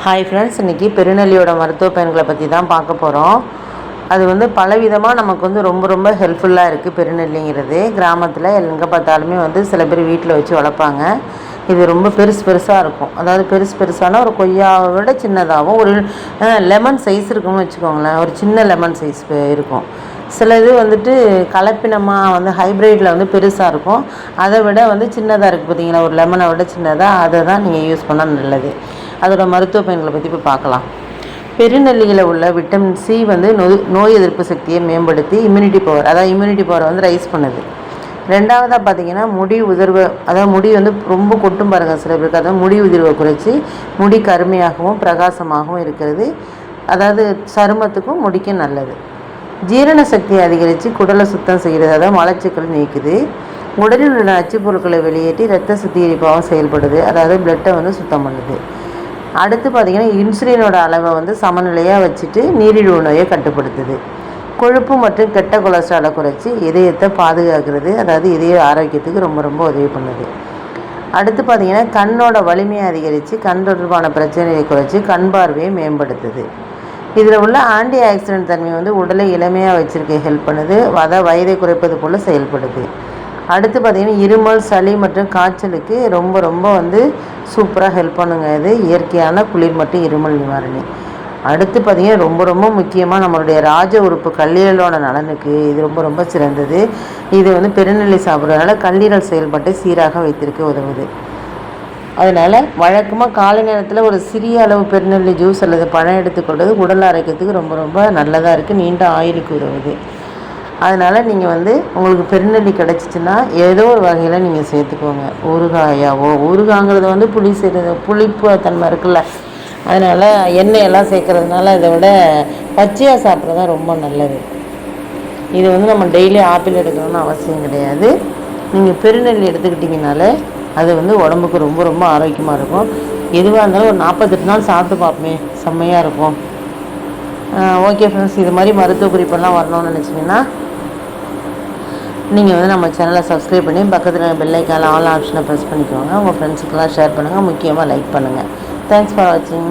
Hi friends, இன்றைக்கி பெருநெல்லியோட மருத்துவ பயன்களை பற்றி தான் பார்க்க போகிறோம். அது பலவிதமாக நமக்கு ரொம்ப ரொம்ப ஹெல்ப்ஃபுல்லாக இருக்குது. பெருநெல்லிங்கிறது கிராமத்தில் எங்கே பார்த்தாலுமே சில பேர் வீட்டில் வச்சு வளர்ப்பாங்க. இது ரொம்ப பெருசாக இருக்கும். அதாவது பெருசான ஒரு கொய்யாவை விட சின்னதாகவும் ஒரு லெமன் சைஸ் இருக்குன்னு வச்சுக்கோங்களேன். ஒரு சின்ன லெமன் சைஸ் இருக்கும். சில இது கலப்பினமாக ஹைப்ரிட்டில் பெருசாக இருக்கும். அதை விட சின்னதாக இருக்குது பார்த்தீங்களா, ஒரு லெமனை விட சின்னதாக. அதை தான் நீங்கள் யூஸ் பண்ணால் நல்லது. அதோட மருத்துவ பயன்களை பற்றி இப்போ பார்க்கலாம். பெருநெல்லியில் உள்ள விட்டமின் சி நோய் எதிர்ப்பு சக்தியை மேம்படுத்தி இம்யூனிட்டி பவர் ரைஸ் பண்ணுது. ரெண்டாவதாக பார்த்தீங்கன்னா முடி உதிர்வு, அதாவது முடி ரொம்ப கொட்டும் பாருங்கள் சில பேருக்கு. அதாவது முடி உதிர்வை குறைச்சி முடி கருமையாகவும் பிரகாசமாகவும் இருக்கிறது. அதாவது சருமத்துக்கும் முடிக்கும் நல்லது. ஜீரண சக்தியை அதிகரித்து குடலை சுத்தம் செய்கிறது, அதாவது மலச்சிக்கல் நீக்குது. உடலில் உள்ள நச்சுப் பொருட்களை வெளியேற்றி இரத்த சுத்திகரிப்பாகவும் செயல்படுது, அதாவது பிளட்டை சுத்தம் பண்ணுது. அடுத்து பார்த்திங்கன்னா இன்சுலினோட அளவை சமநிலையாக வச்சுட்டு நீரிழிவு நோயை கட்டுப்படுத்துது. கொழுப்பு மற்றும் கெட்ட கொலஸ்ட்ராலை குறைச்சி இதயத்தை பாதுகாக்கிறது, அதாவது இதய ஆரோக்கியத்துக்கு ரொம்ப ரொம்ப உதவி பண்ணுது. அடுத்து பார்த்திங்கன்னா கண்ணோட வலிமையை அதிகரித்து கண் தொடர்பான பிரச்சனையை குறைச்சி கண் பார்வையை மேம்படுத்துது. இதில் உள்ள ஆன்டி ஆக்சிடென்ட் தன்மை உடலை இளமையாக வச்சுருக்க ஹெல்ப் பண்ணுது, வயதை குறைப்பது போல் செயல்படுது. அடுத்து பார்த்திங்கன்னா இருமல், சளி மற்றும் காய்ச்சலுக்கு ரொம்ப ரொம்ப சூப்பராக ஹெல்ப் பண்ணுங்க. இது இயற்கையான குளிர் மற்றும் இருமல் நிவாரணி. அடுத்து பார்த்திங்கன்னா ரொம்ப ரொம்ப முக்கியமாக நம்மளுடைய ராஜ உறுப்பு கல்லீரலோட நலனுக்கு இது ரொம்ப ரொம்ப சிறந்தது. இது பெருநெல்லி சாப்பிட்றதுனால கல்லீரல் செயல்பாட்டை சீராக வைத்திருக்க உதவுது. அதனால் வழக்கமாக காலை நேரத்தில் ஒரு சிறிய அளவு பெருநெல்லி ஜூஸ் அல்லது பழம் எடுத்துக்கொள்வது உடல் ஆரோக்கியத்துக்கு ரொம்ப ரொம்ப நல்லதாக இருக்குது, நீண்ட ஆயுளுக்கு உதவுது. அதனால் நீங்கள் உங்களுக்கு பெருநெல்லி கிடச்சிச்சின்னா ஏதோ ஒரு வகையில் நீங்கள் சேர்த்துக்கோங்க. ஊறுகாயாவோ, ஊறுகாங்கிறது புளிப்பு தன்மை இருக்குல்ல, அதனால் எண்ணெயெல்லாம் சேர்க்குறதுனால இதை விட பச்சையாக சாப்பிட்றது தான் ரொம்ப நல்லது. இது நம்ம டெய்லி ஆப்பிள் எடுக்கணும்னு அவசியம் கிடையாது. நீங்கள் பெருநெல்லி எடுத்துக்கிட்டிங்கனாலே அது உடம்புக்கு ரொம்ப ரொம்ப ஆரோக்கியமாக இருக்கும். எதுவாக இருந்தாலும் ஒரு 48 நாள் சாப்பிட்டு பார்ப்போமே, செம்மையாக இருக்கும். ஓகே ஃப்ரெண்ட்ஸ், இது மாதிரி மருத்துவ குறிப்பெல்லாம் வரணும்னு நினச்சிங்கன்னா நீங்கள் நம்ம சேனலை சப்ஸ்கிரைப் பண்ணி பக்கத்தில் பெல் ஐக்கானில் ஆல் ஆப்ஷனை ப்ரெஸ் பண்ணிக்கோங்க. உங்கள் ஃப்ரெண்ட்ஸுக்கெல்லாம் ஷேர் பண்ணுங்கள், முக்கியமாக லைக் பண்ணுங்கள். தேங்க்ஸ் ஃபார் வாட்சிங்.